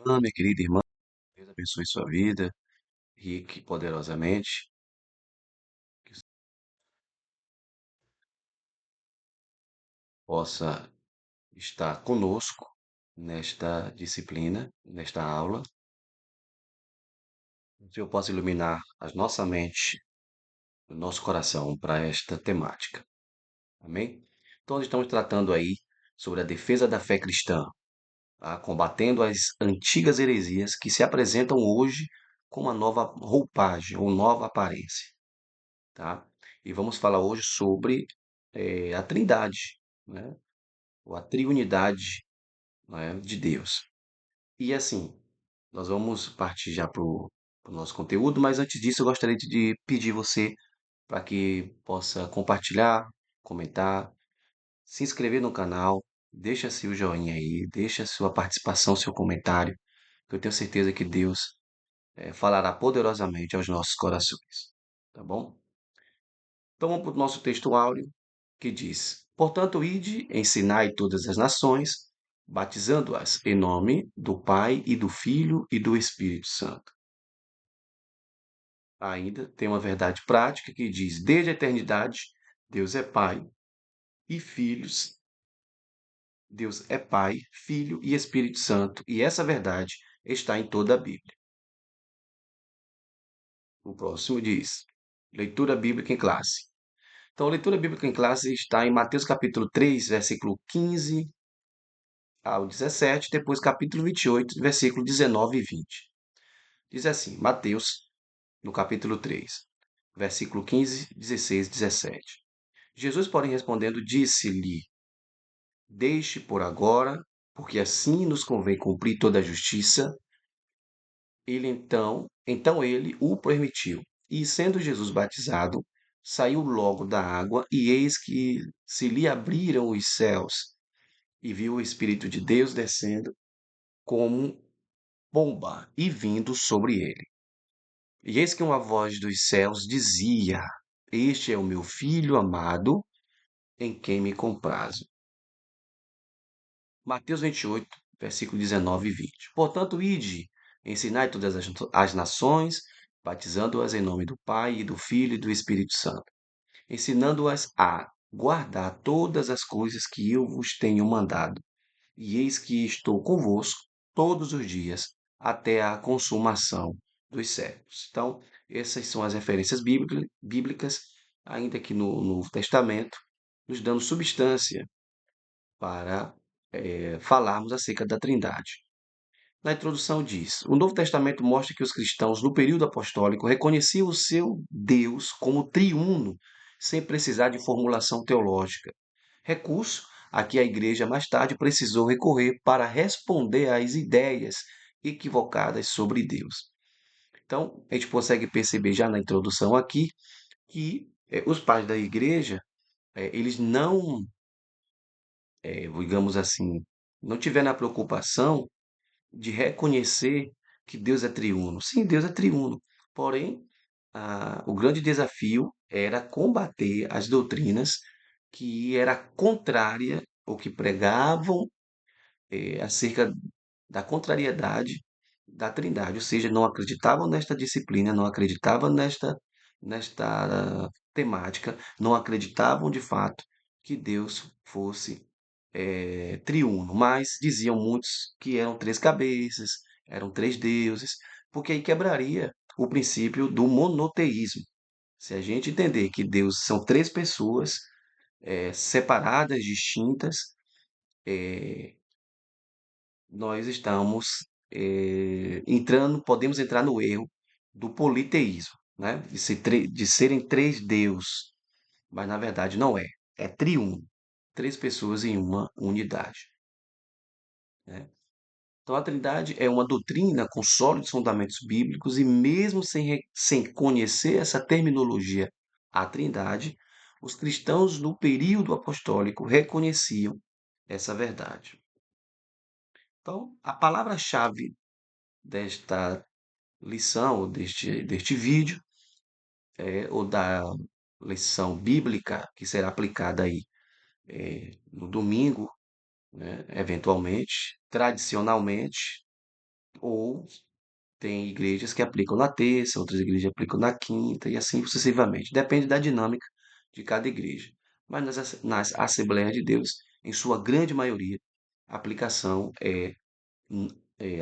Minha querida irmã, Deus abençoe sua vida, rique poderosamente, que você possa estar conosco nesta disciplina, nesta aula, que o Senhor possa iluminar a nossa mente, o nosso coração para esta temática. Amém? Então, nós estamos tratando aí sobre a defesa da fé cristã, tá? Combatendo as antigas heresias que se apresentam hoje com uma nova roupagem ou nova aparência, tá? E vamos falar hoje sobre a Trindade, né? Ou a triunidade, né, de Deus. E assim, nós vamos partir já para o nosso conteúdo, mas antes disso eu gostaria de pedir você para que possa compartilhar, comentar, se inscrever no canal, deixa seu joinha aí, deixa sua participação, seu comentário, que eu tenho certeza que Deus falará poderosamente aos nossos corações, tá bom? Então vamos para o nosso texto áureo, que diz: Portanto, ide, ensinai todas as nações, batizando-as em nome do Pai e do Filho e do Espírito Santo. Ainda tem uma verdade prática que diz: desde a eternidade, Deus é Pai e filhos, Deus é Pai, Filho e Espírito Santo, e essa verdade está em toda a Bíblia. O próximo diz: leitura bíblica em classe. Então, a leitura bíblica em classe está em Mateus capítulo 3, versículo 15 ao 17, depois capítulo 28, versículo 19 e 20. Diz assim, Mateus, no capítulo 3, versículo 15, 16 e 17. Jesus, porém, respondendo, disse-lhe: Deixe por agora, porque assim nos convém cumprir toda a justiça. Então ele o permitiu. E sendo Jesus batizado, saiu logo da água, e eis que se lhe abriram os céus, e viu o Espírito de Deus descendo como pomba e vindo sobre ele. E eis que uma voz dos céus dizia: Este é o meu filho amado, em quem me comprazo. Mateus 28, versículo 19 e 20. Portanto, ide, ensinai todas as nações, batizando-as em nome do Pai, e do Filho e do Espírito Santo, ensinando-as a guardar todas as coisas que eu vos tenho mandado. E eis que estou convosco todos os dias, até a consumação dos séculos. Então, essas são as referências bíblicas, ainda que no Novo Testamento, nos dando substância para falarmos acerca da Trindade. Na introdução diz: o Novo Testamento mostra que os cristãos, no período apostólico, reconheciam o seu Deus como triuno, sem precisar de formulação teológica. Recurso a que a igreja mais tarde precisou recorrer para responder às ideias equivocadas sobre Deus. Então, a gente consegue perceber já na introdução aqui que os pais da igreja, eles não, digamos assim, não tiveram a preocupação de reconhecer que Deus é triuno. Sim, Deus é triuno. Porém, o grande desafio era combater as doutrinas que era contrária ou que pregavam acerca da contrariedade da Trindade, ou seja, não acreditavam nesta disciplina, não acreditavam nesta temática, não acreditavam de fato que Deus fosse triuno, mas diziam muitos que eram três cabeças, eram três deuses, porque aí quebraria o princípio do monoteísmo. Se a gente entender que Deus são três pessoas separadas, distintas, eh, nós estamos podemos entrar no erro do politeísmo, né? De serem três deuses, mas na verdade não é. É triuno, três pessoas em uma unidade, né? Então a Trindade é uma doutrina com sólidos fundamentos bíblicos e mesmo sem conhecer essa terminologia, a Trindade, os cristãos no período apostólico reconheciam essa verdade. Então, a palavra-chave desta lição, ou deste vídeo, ou da lição bíblica que será aplicada aí no domingo, né, eventualmente, tradicionalmente, Ou tem igrejas que aplicam na terça, outras igrejas aplicam na quinta e assim sucessivamente. Depende da dinâmica de cada igreja. Mas nas Assembleias de Deus, em sua grande maioria, a aplicação é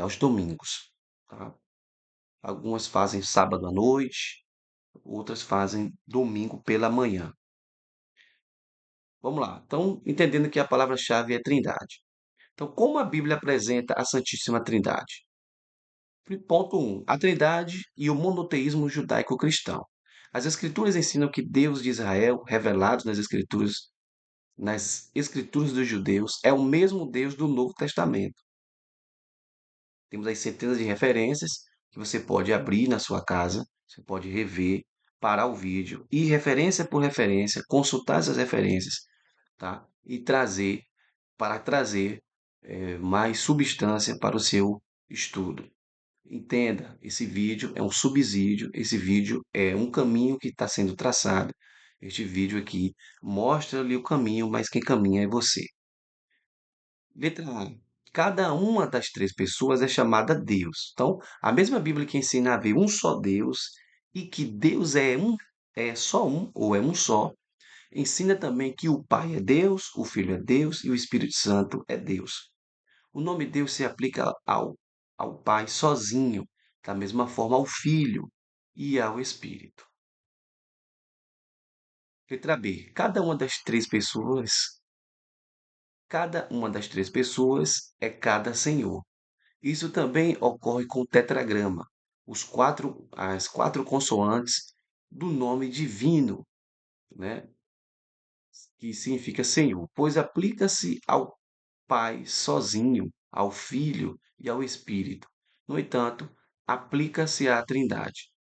aos domingos, tá? Algumas fazem sábado à noite, outras fazem domingo pela manhã. Vamos lá. Então, entendendo que a palavra-chave é Trindade. Então, como a Bíblia apresenta a Santíssima Trindade? Ponto 1. A Trindade e o monoteísmo judaico-cristão. As Escrituras ensinam que Deus de Israel, revelados nas escrituras dos judeus, é o mesmo Deus do Novo Testamento. Temos aí centenas de referências que você pode abrir na sua casa, você pode rever, parar o vídeo e referência por referência, consultar essas referências, tá? E trazer mais substância para o seu estudo. Entenda, esse vídeo é um subsídio, esse vídeo é um caminho que está sendo traçado. Este vídeo aqui mostra-lhe o caminho, mas quem caminha é você. Letra A. Cada uma das três pessoas é chamada Deus. Então, a mesma Bíblia que ensina a haver um só Deus e que Deus é só um, ou é um só, ensina também que o Pai é Deus, o Filho é Deus e o Espírito Santo é Deus. O nome Deus se aplica ao Pai sozinho, da mesma forma ao Filho e ao Espírito. Letra B. Cada uma das três pessoas é cada Senhor. Isso também ocorre com o tetragrama, as quatro consoantes do nome divino, né? Que significa Senhor, pois aplica-se ao Pai sozinho, ao Filho e ao Espírito. No entanto, aplica-se à Trindade.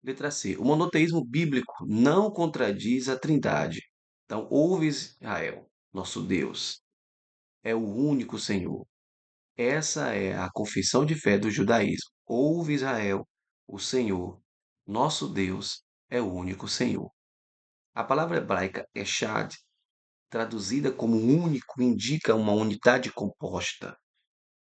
Letra C. O monoteísmo bíblico não contradiz a Trindade. Então, ouve Israel, nosso Deus é o único Senhor. Essa é a confissão de fé do judaísmo. Ouve Israel, o Senhor, nosso Deus é o único Senhor. A palavra hebraica echad, traduzida como único, indica uma unidade composta.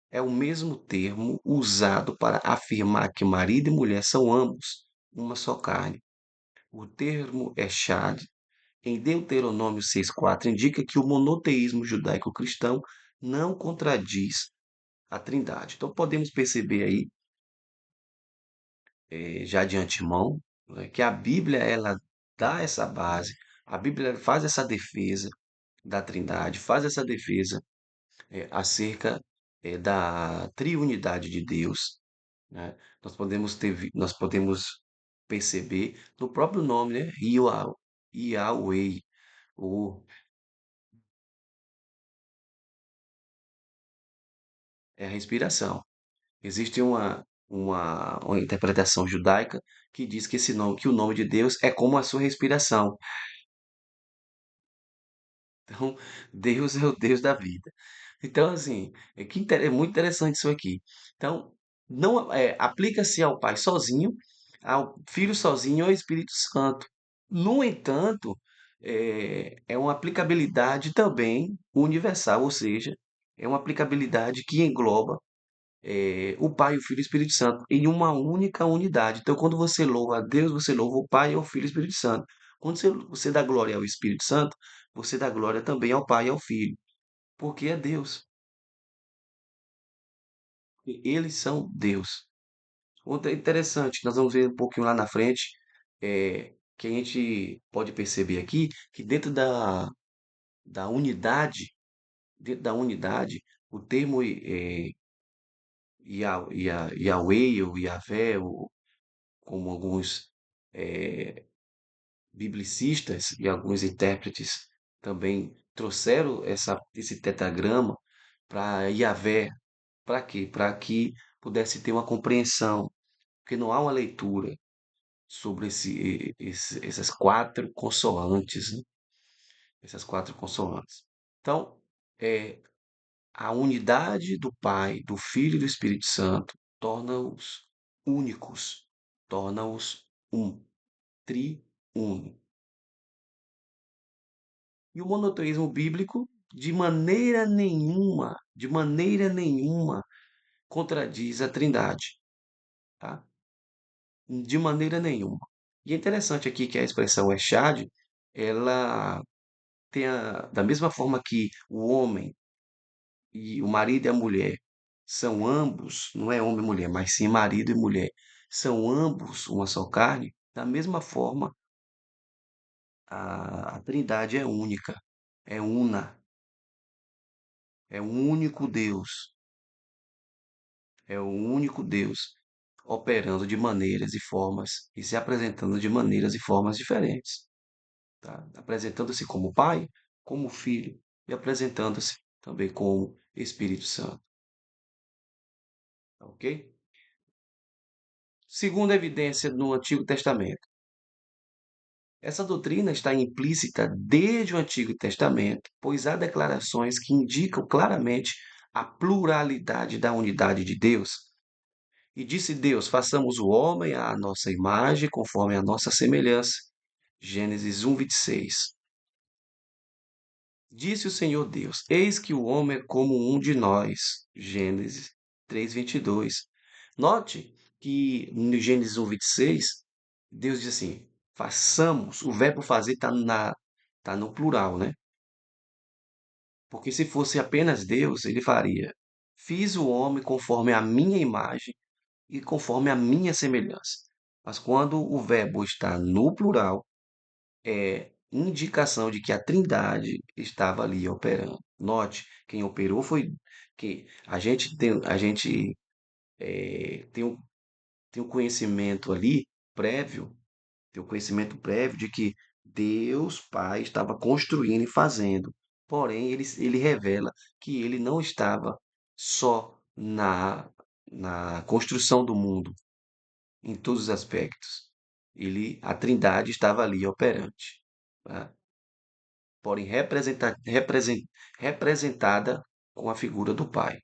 É o mesmo termo usado para afirmar que marido e mulher são ambos uma só carne. O termo Echad, em Deuteronômio 6,4, indica que o monoteísmo judaico-cristão não contradiz a Trindade. Então podemos perceber aí, já de antemão, né, que a Bíblia ela dá essa base, a Bíblia faz essa defesa da Trindade, faz essa defesa acerca da triunidade de Deus, né? Nós podemos perceber no próprio nome, né? Yahweh, ou é a respiração. Existe uma interpretação judaica que diz que esse nome, que o nome de Deus é como a sua respiração. Então, Deus é o Deus da vida. Então, assim, é muito interessante isso aqui. Então, não aplica-se ao Pai sozinho, ao Filho sozinho e ao Espírito Santo. No entanto, é uma aplicabilidade também universal, ou seja, é uma aplicabilidade que engloba o Pai, o Filho e o Espírito Santo em uma única unidade. Então, quando você louva a Deus, você louva o Pai, o Filho e o Espírito Santo. Quando você dá glória ao Espírito Santo, você dá glória também ao Pai e ao Filho, porque é Deus. Eles são Deus. Outra interessante, nós vamos ver um pouquinho lá na frente, que a gente pode perceber aqui que da unidade, dentro da unidade, o termo Yahweh ou Yahvé, ou como alguns eh, biblicistas e alguns intérpretes também trouxeram esse tetragrama para Yahvé. Para quê? Para que pudesse ter uma compreensão, porque não há uma leitura sobre essas quatro consoantes, né? Essas quatro consoantes. Então, é, a unidade do Pai, do Filho e do Espírito Santo torna-os únicos, torna-os um, triuno. E o monoteísmo bíblico, de maneira nenhuma, contradiz a Trindade, tá? De maneira nenhuma. E é interessante aqui que a expressão Echad, ela da mesma forma que o homem e o marido e a mulher são ambos, não é homem e mulher, mas sim marido e mulher, são ambos uma só carne, da mesma forma a Trindade é única, é una, é um único Deus, é o único Deus operando de maneiras e formas e se apresentando de maneiras e formas diferentes, tá? Apresentando-se como Pai, como Filho e apresentando-se também como Espírito Santo, tá ok? Segunda evidência no Antigo Testamento. Essa doutrina está implícita desde o Antigo Testamento, pois há declarações que indicam claramente a pluralidade da unidade de Deus. E disse Deus: façamos o homem à nossa imagem, conforme a nossa semelhança. Gênesis 1, 26. Disse o Senhor Deus: eis que o homem é como um de nós. Gênesis 3, 22. Note que no Gênesis 1, 26, Deus diz assim: façamos. O verbo fazer tá no plural, né? Porque se fosse apenas Deus, ele faria: fiz o homem conforme a minha imagem e conforme a minha semelhança. Mas quando o verbo está no plural, é indicação de que a Trindade estava ali operando. Note, quem operou foi que tem um conhecimento ali prévio, tem um conhecimento prévio de que Deus Pai estava construindo e fazendo. Porém, ele revela que ele não estava só na construção do mundo, em todos os aspectos. A Trindade estava ali operante, tá? Porém representada com a figura do Pai.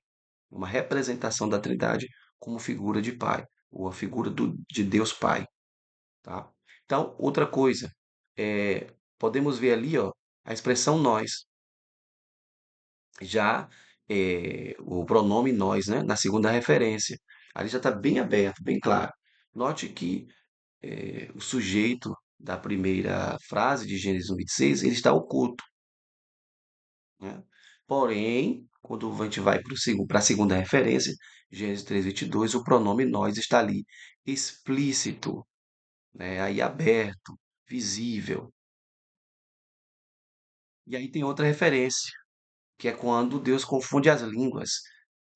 Uma representação da Trindade como figura de Pai, ou a figura de Deus Pai, tá? Então, outra coisa, podemos ver ali, ó, a expressão nós, já o pronome nós, né, na segunda referência. Ali já está bem aberto, bem claro. Note que o sujeito da primeira frase de Gênesis 1, 26, ele está oculto, né? Porém, quando a gente vai para a segunda referência, Gênesis 3, 22, o pronome nós está ali explícito, né? Aí aberto, visível. E aí tem outra referência, que é quando Deus confunde as línguas.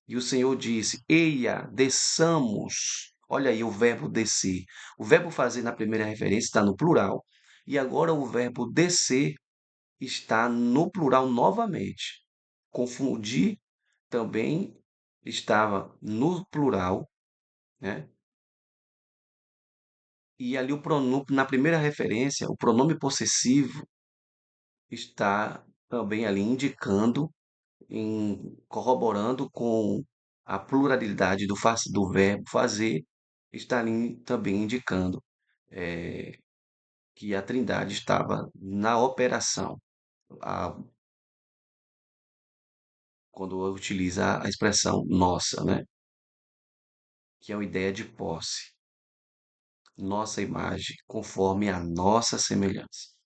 E o Senhor disse: eia, desçamos. Olha aí o verbo descer. O verbo fazer na primeira referência está no plural. E agora o verbo descer está no plural novamente. Confundir também estava no plural, né? E ali na primeira referência, o pronome possessivo está também ali indicando, corroborando com a pluralidade do verbo fazer, está ali também indicando que a Trindade estava na operação, a- quando utiliza a expressão nossa, né? Que é uma ideia de posse, nossa imagem, conforme a nossa semelhança.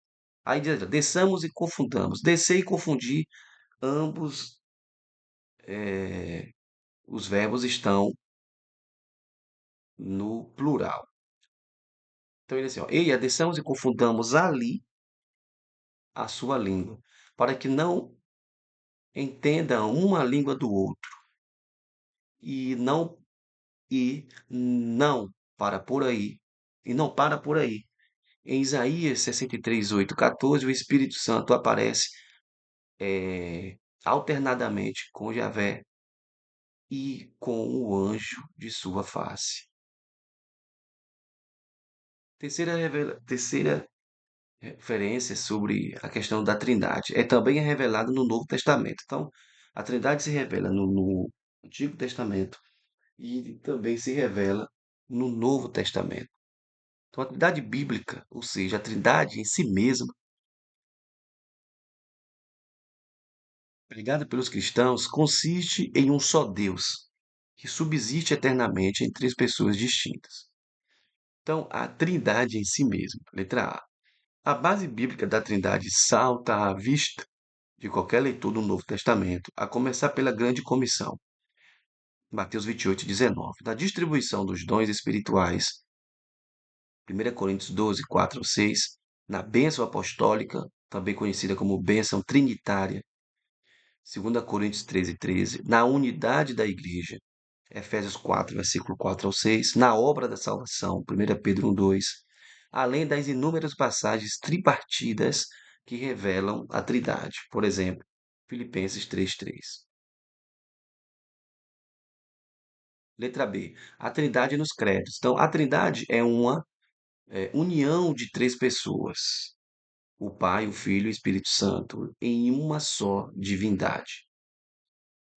Aí diz, desçamos e confundamos. Descer e confundir, ambos os verbos estão no plural. Então ele diz assim, ó, eia, desçamos e confundamos ali a sua língua, para que não entendam uma língua do outro, e não para por aí, e não para por aí. Em Isaías 63, 8, 14, o Espírito Santo aparece alternadamente com Javé e com o anjo de sua face. Terceira referência sobre a questão da Trindade é também revelada no Novo Testamento. Então, a Trindade se revela no Antigo Testamento e também se revela no Novo Testamento. Então, a Trindade bíblica, ou seja, a Trindade em si mesma, pregada pelos cristãos, consiste em um só Deus, que subsiste eternamente em três pessoas distintas. Então, a Trindade em si mesma. Letra A. A base bíblica da Trindade salta à vista de qualquer leitor do Novo Testamento, a começar pela grande comissão, Mateus 28:19, da distribuição dos dons espirituais, 1 Coríntios 12, 4 ao 6, na bênção apostólica, também conhecida como bênção trinitária, 2 Coríntios 13:13, na unidade da igreja, Efésios 4, versículo 4 ao 6, na obra da salvação, 1 Pedro 1:2, além das inúmeras passagens tripartidas que revelam a Trindade. Por exemplo, Filipenses 3:3. Letra B. A Trindade nos credos. Então, a Trindade é uma união de três pessoas: o Pai, o Filho e o Espírito Santo, em uma só divindade,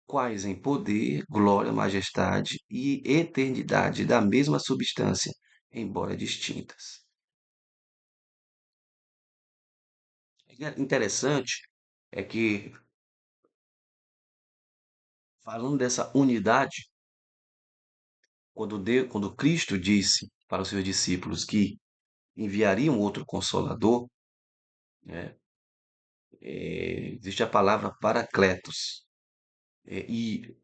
quais em poder, glória, majestade e eternidade da mesma substância, embora distintas. Interessante é que, falando dessa unidade, quando Cristo disse para os seus discípulos que enviaria um outro consolador, né, existe a palavra paracletos, e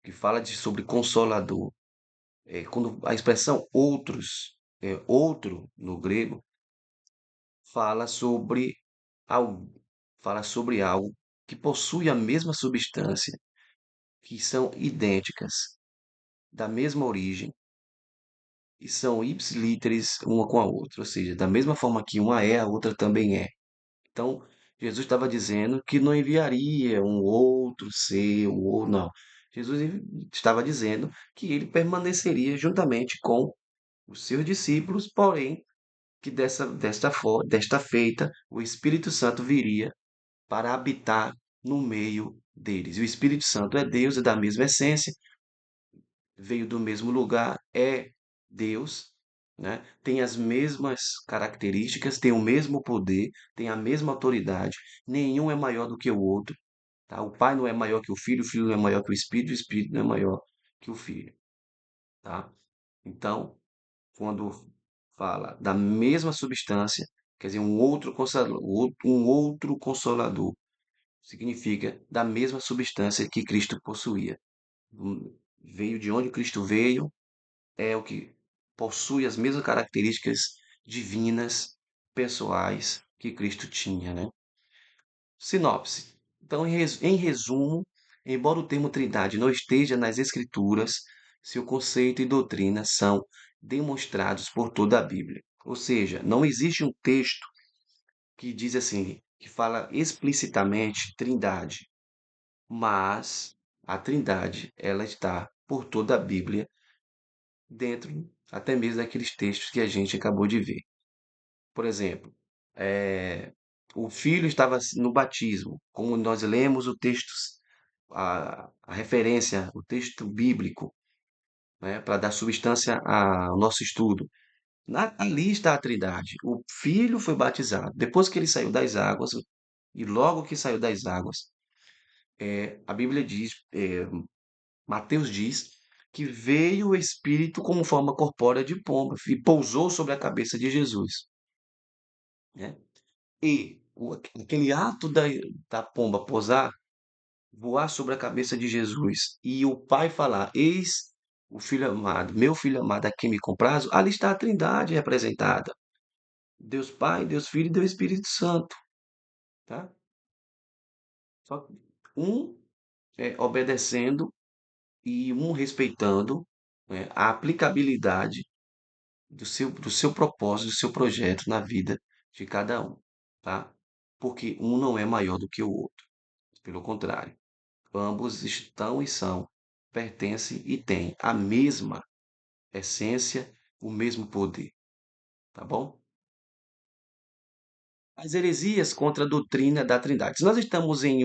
que fala sobre consolador. Quando a expressão outros, outro no grego, fala sobre algo, fala sobre algo que possui a mesma substância, que são idênticas, da mesma origem, e são ipsilíteres uma com a outra, ou seja, da mesma forma que uma é, a outra também é. Então, Jesus estava dizendo que não enviaria um outro ser, ou não. Jesus estava dizendo que ele permaneceria juntamente com os seus discípulos, porém, que desta feita, o Espírito Santo viria para habitar no meio deles. E o Espírito Santo é Deus, é da mesma essência, veio do mesmo lugar, é Deus, né? Tem as mesmas características, tem o mesmo poder, tem a mesma autoridade. Nenhum é maior do que o outro, tá? O Pai não é maior que o Filho não é maior que o Espírito não é maior que o Filho, tá? Então, quando fala da mesma substância, quer dizer, um outro consolador, significa da mesma substância que Cristo possuía. Veio de onde Cristo veio, é o que possui as mesmas características divinas, pessoais que Cristo tinha, né? Sinopse. Então, em resumo, embora o termo Trindade não esteja nas Escrituras, seu conceito e doutrina são demonstrados por toda a Bíblia. Ou seja, não existe um texto que diz assim, que fala explicitamente Trindade, mas a Trindade, ela está por toda a Bíblia, dentro até mesmo daqueles textos que a gente acabou de ver. Por exemplo, o filho estava no batismo, como nós lemos o texto, a referência, o texto bíblico, né, para dar substância ao nosso estudo. Ali está a Trindade. O filho foi batizado. Depois que ele saiu das águas, e logo que saiu das águas, a Bíblia diz, Mateus diz, que veio o Espírito como forma corpórea de pomba e pousou sobre a cabeça de Jesus, né? E aquele ato da pomba pousar, voar sobre a cabeça de Jesus e o Pai falar: Eis o Filho amado, meu Filho amado, a quem me comprazo, ali está a Trindade representada. Deus Pai, Deus Filho e Deus Espírito Santo, tá? Só que um obedecendo e um respeitando, né, a aplicabilidade do seu propósito, do seu projeto na vida de cada um, tá? Porque um não é maior do que o outro. Pelo contrário, ambos estão e são, pertencem e têm a mesma essência, o mesmo poder, tá bom? As heresias contra a doutrina da Trindade. Se nós estamos em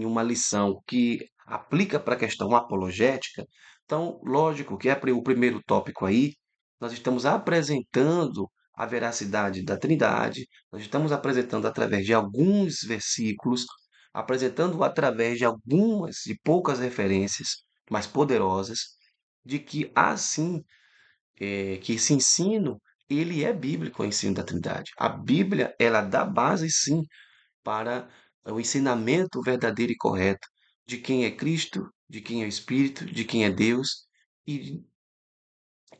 uma lição que aplica para a questão apologética, então, lógico que é o primeiro tópico aí, nós estamos apresentando a veracidade da Trindade, nós estamos apresentando através de alguns versículos, apresentando através de algumas e poucas referências, mais poderosas, de que há sim, que esse ensino, ele é bíblico, o ensino da Trindade. A Bíblia, ela dá base sim para o ensinamento verdadeiro e correto de quem é Cristo, de quem é o Espírito, de quem é Deus, e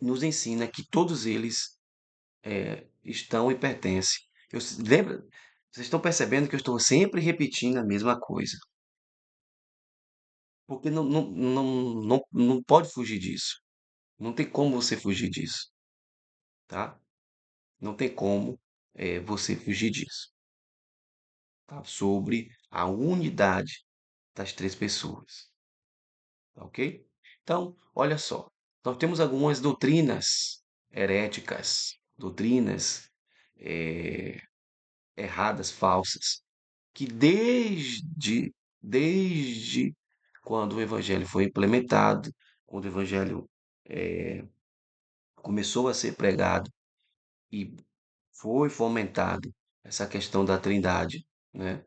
nos ensina que todos eles estão e pertencem. Lembra? Vocês estão percebendo que eu estou sempre repetindo a mesma coisa, porque não pode fugir disso. Não tem como você fugir disso, tá? Não tem como você fugir disso, tá? Sobre a unidade das três pessoas, tá ok? Então, olha só, nós temos algumas doutrinas heréticas, doutrinas eh, erradas, falsas, que desde quando o evangelho foi implementado, quando o evangelho eh, começou a ser pregado e foi fomentado essa questão da Trindade, né?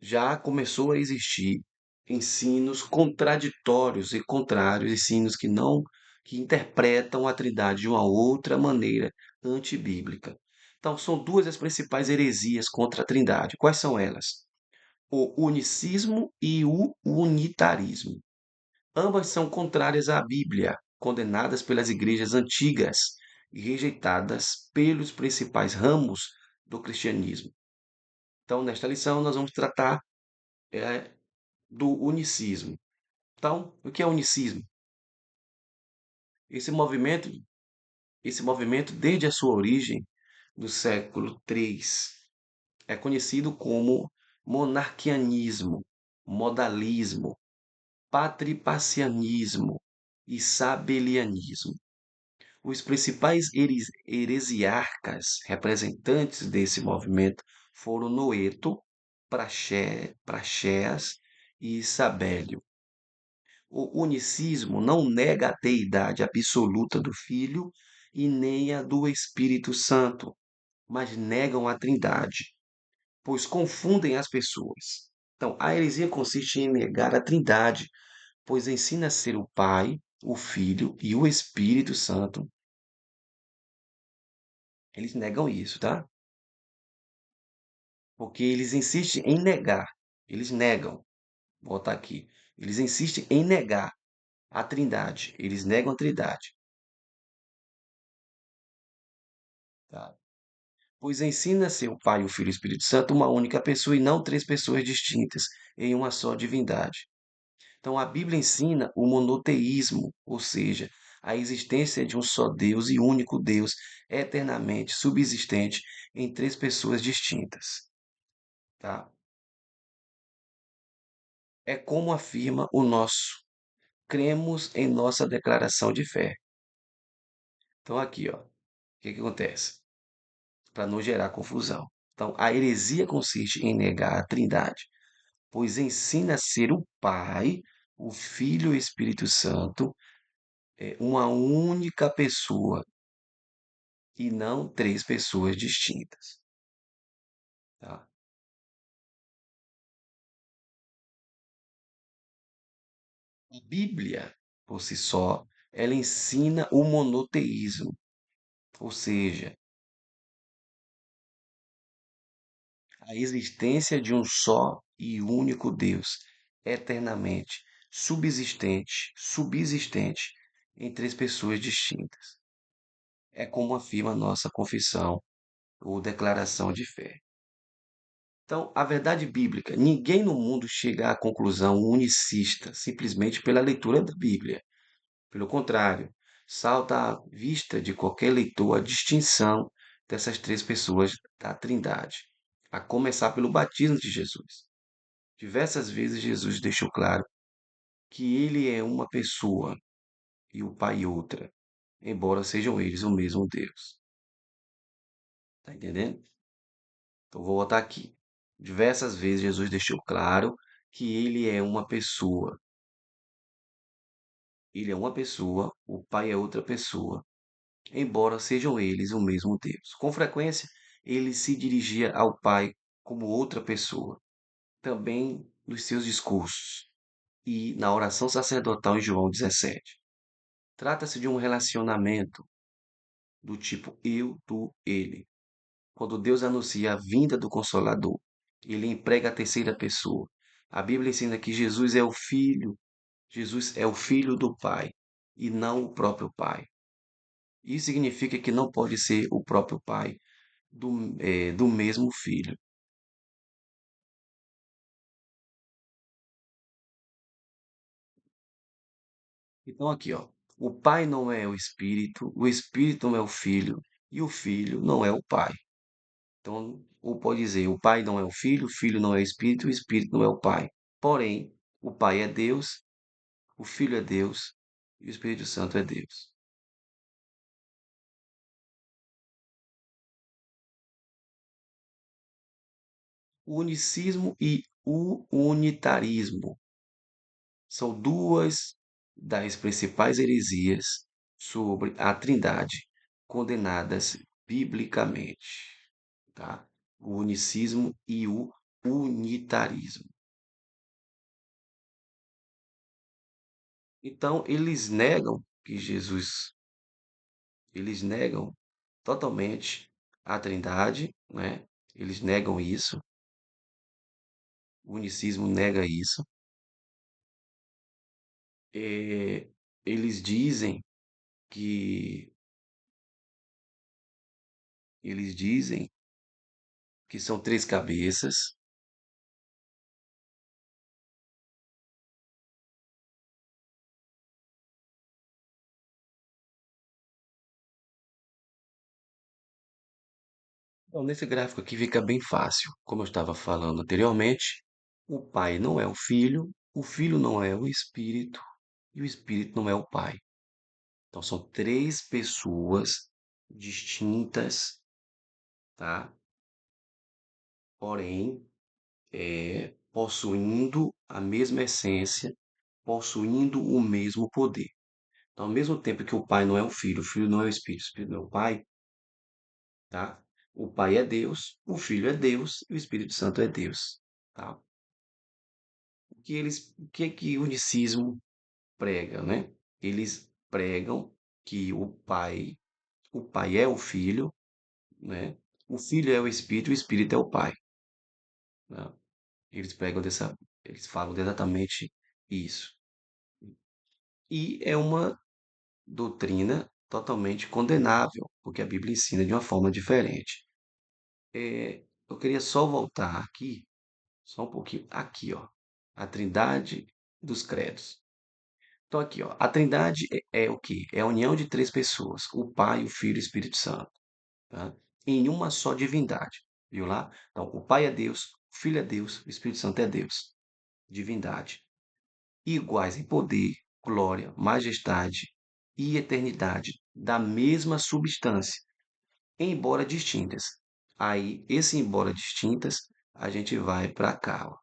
Já começou a existir ensinos contraditórios e contrários, ensinos que interpretam a Trindade de uma outra maneira antibíblica. Então, são duas as principais heresias contra a Trindade. Quais são elas? O unicismo e o unitarismo. Ambas são contrárias à Bíblia, condenadas pelas igrejas antigas e rejeitadas pelos principais ramos do cristianismo. Então, nesta lição, nós vamos tratar é, do unicismo. Então, o que é unicismo? Esse movimento, esse movimento, desde a sua origem, no século III, é conhecido como monarquianismo, modalismo, patripacianismo e sabelianismo. Os principais heresiarcas representantes desse movimento foram Noeto, Praxeas e Sabélio. O unicismo não nega a deidade absoluta do Filho e nem a do Espírito Santo, mas negam a Trindade, pois confundem as pessoas. Então, a heresia consiste em negar a Trindade, pois ensina a ser o Pai, o Filho e o Espírito Santo. Eles negam isso, tá? Porque eles insistem em negar. Eles negam. Vou botar aqui. Eles insistem em negar a Trindade. Eles negam a Trindade, tá? Pois ensina a ser o Pai, o Filho e o Espírito Santo uma única pessoa e não três pessoas distintas em uma só divindade. Então a Bíblia ensina o monoteísmo, ou seja, a existência de um só Deus e único Deus, eternamente subsistente em três pessoas distintas, tá? É como afirma o nosso cremos em nossa declaração de fé. Então aqui, ó, o que que acontece? Para não gerar confusão. Então, a heresia consiste em negar a Trindade, pois ensina a ser o Pai, o Filho e o Espírito Santo, uma única pessoa e não três pessoas distintas, tá? A Bíblia, por si só, ela ensina o monoteísmo, ou seja, a existência de um só e único Deus, eternamente subsistente em três pessoas distintas. É como afirma a nossa confissão ou declaração de fé. Então, a verdade bíblica, ninguém no mundo chega à conclusão unicista simplesmente pela leitura da Bíblia. Pelo contrário, salta à vista de qualquer leitor a distinção dessas três pessoas da Trindade, a começar pelo batismo de Jesus. Diversas vezes Jesus deixou claro que ele é uma pessoa e o Pai outra, embora sejam eles o mesmo Deus. Tá entendendo? Então vou botar aqui. Diversas vezes Jesus deixou claro que ele é uma pessoa. Ele é uma pessoa, o Pai é outra pessoa, embora sejam eles o mesmo Deus. Com frequência, ele se dirigia ao Pai como outra pessoa, também nos seus discursos. e na oração sacerdotal em João 17. Trata-se de um relacionamento do tipo eu, tu, ele. Quando Deus anuncia a vinda do Consolador, ele emprega a terceira pessoa. A Bíblia ensina que Jesus é o filho do Pai e não o próprio Pai. Isso significa que não pode ser o próprio Pai do mesmo filho. Então, aqui, ó, o Pai não é o Espírito não é o Filho e o Filho não é o Pai. Então, ou pode dizer, o Pai não é o Filho não é o Espírito não é o Pai. Porém, o Pai é Deus, o Filho é Deus e o Espírito Santo é Deus. O unicismo e o unitarismo são duas das principais heresias sobre a Trindade condenadas biblicamente, tá? O unicismo e o unitarismo. Então, eles negam totalmente a Trindade, né? Eles negam isso, o unicismo nega isso. Eh, eles dizem que eles dizem que são três cabeças. Então, nesse gráfico aqui fica bem fácil. Como eu estava falando anteriormente, o pai não é o filho não é o espírito e o espírito não é o pai. Então, são três pessoas distintas, tá? Porém, possuindo a mesma essência, possuindo o mesmo poder. Então, ao mesmo tempo que o filho não é o espírito não é o pai, tá? O pai é Deus, o filho é Deus e o Espírito Santo é Deus, tá? O que o unicismo prega, né? Eles pregam que o pai é o filho, né? O filho é o espírito é o pai, né? Eles falam exatamente isso. E é uma doutrina totalmente condenável, porque a Bíblia ensina de uma forma diferente. Eu queria só voltar aqui, só um pouquinho, aqui, ó, a Trindade dos credos. Então aqui, ó, a Trindade é o quê? É a união de três pessoas, o Pai, o Filho e o Espírito Santo, tá? Em uma só divindade, viu lá? Então, o Pai é Deus, o Filho é Deus, o Espírito Santo é Deus, divindade. Iguais em poder, glória, majestade e eternidade, da mesma substância, embora distintas. Aí, esse embora distintas, a gente vai para cá, ó.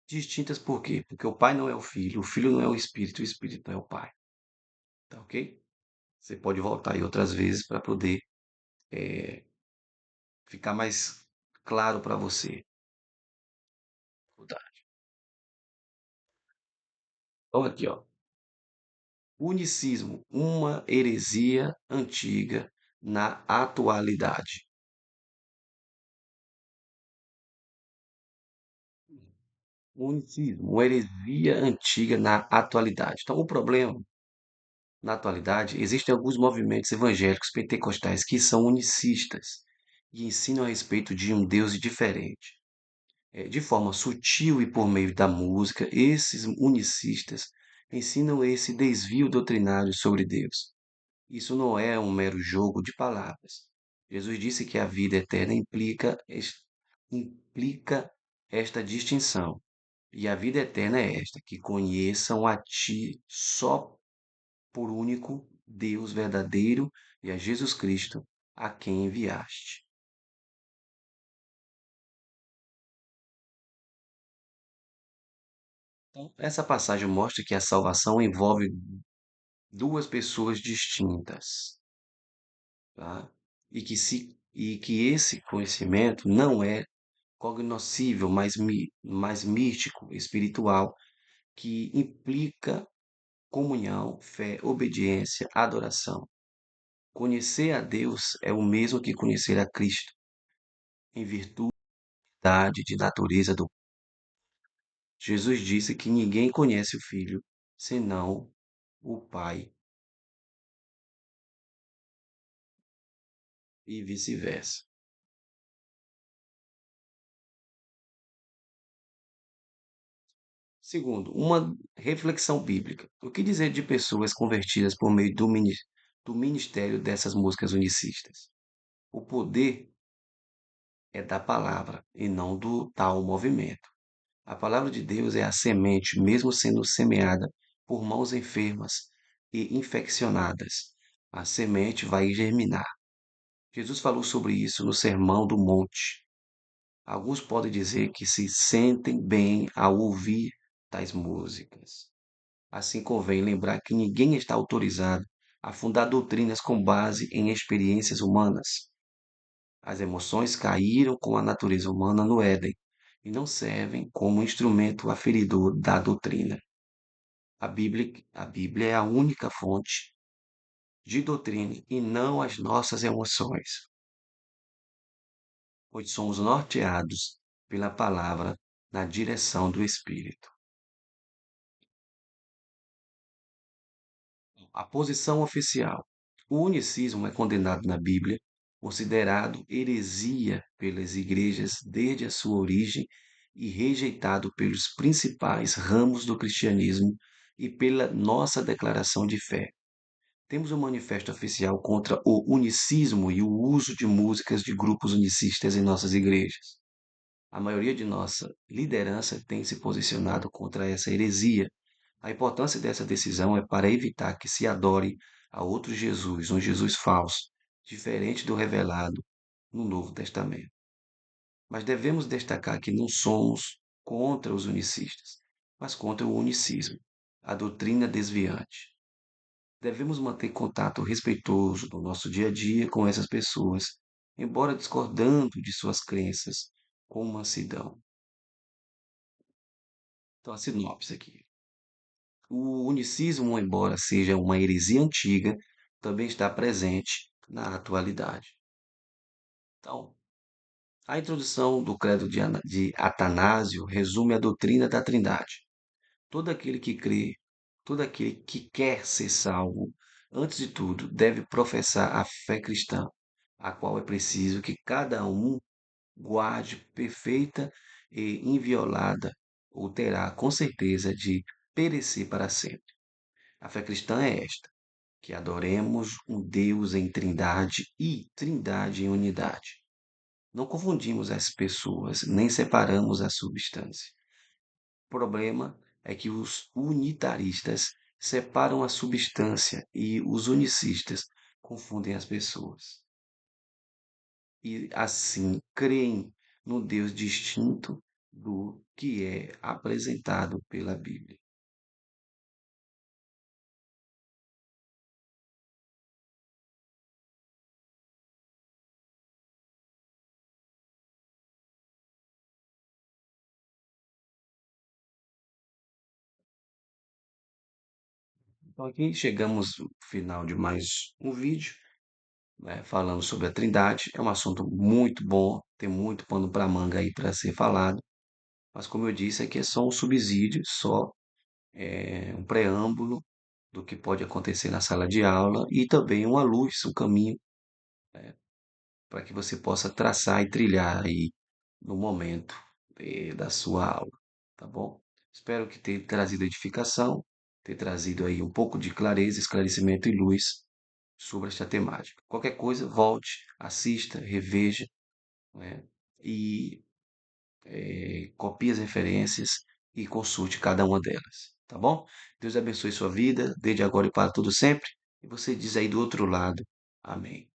Distintas por quê? Porque o Pai não é o Filho não é o Espírito não é o Pai, tá ok? Você pode voltar aí outras vezes para poder ficar mais claro para você. Tá. Então aqui, ó, unicismo, uma heresia antiga na atualidade. Unicismo, uma heresia antiga na atualidade. Então, o problema, na atualidade, existem alguns movimentos evangélicos pentecostais que são unicistas e ensinam a respeito de um Deus diferente. De forma sutil e por meio da música, esses unicistas ensinam esse desvio doutrinário sobre Deus. Isso não é um mero jogo de palavras. Jesus disse que a vida eterna implica esta distinção. E a vida eterna é esta, que conheçam a Ti só por único Deus verdadeiro e a Jesus Cristo, a quem enviaste. Então, essa passagem mostra que a salvação envolve duas pessoas distintas, tá? E que esse conhecimento não é cognoscível, mais místico, espiritual, que implica comunhão, fé, obediência, adoração. Conhecer a Deus é o mesmo que conhecer a Cristo, em virtude de natureza do Jesus disse que ninguém conhece o Filho senão o Pai e vice-versa. Segundo, uma reflexão bíblica. O que dizer de pessoas convertidas por meio do ministério dessas músicas unicistas? O poder é da palavra e não do tal movimento. A palavra de Deus é a semente, mesmo sendo semeada por mãos enfermas e infeccionadas. A semente vai germinar. Jesus falou sobre isso no Sermão do Monte. Alguns podem dizer que se sentem bem ao ouvir tais músicas. Assim convém lembrar que ninguém está autorizado a fundar doutrinas com base em experiências humanas. As emoções caíram com a natureza humana no Éden e não servem como instrumento aferidor da doutrina. A Bíblia é a única fonte de doutrina e não as nossas emoções, pois somos norteados pela palavra na direção do Espírito. A posição oficial. O unicismo é condenado na Bíblia, considerado heresia pelas igrejas desde a sua origem e rejeitado pelos principais ramos do cristianismo e pela nossa declaração de fé. Temos um manifesto oficial contra o unicismo e o uso de músicas de grupos unicistas em nossas igrejas. A maioria de nossa liderança tem se posicionado contra essa heresia. A importância dessa decisão é para evitar que se adore a outro Jesus, um Jesus falso, diferente do revelado no Novo Testamento. Mas devemos destacar que não somos contra os unicistas, mas contra o unicismo, a doutrina desviante. Devemos manter contato respeitoso no nosso dia a dia com essas pessoas, embora discordando de suas crenças, com mansidão. Então, a sinopse aqui. O unicismo, embora seja uma heresia antiga, também está presente na atualidade. Então, a introdução do credo de Atanásio resume a doutrina da Trindade. Todo aquele que crê, todo aquele que quer ser salvo, antes de tudo, deve professar a fé cristã, a qual é preciso que cada um guarde perfeita e inviolada, ou terá com certeza de perecer para sempre. A fé cristã é esta: que adoremos um Deus em trindade e trindade em unidade. Não confundimos as pessoas, nem separamos a substância. O problema é que os unitaristas separam a substância e os unicistas confundem as pessoas. E assim creem no Deus distinto do que é apresentado pela Bíblia. Então aqui chegamos no final de mais um vídeo, né, falando sobre a Trindade. É um assunto muito bom, tem muito pano para manga aí para ser falado, mas como eu disse, aqui é só um subsídio, só um preâmbulo do que pode acontecer na sala de aula e também uma luz, um caminho para que você possa traçar e trilhar aí no momento da sua aula, tá bom? Espero que tenha trazido edificação, ter trazido aí um pouco de clareza, esclarecimento e luz sobre esta temática. Qualquer coisa, volte, assista, reveja, né? E copie as referências e consulte cada uma delas, tá bom? Deus abençoe sua vida, desde agora e para todo sempre. E você diz aí do outro lado, amém.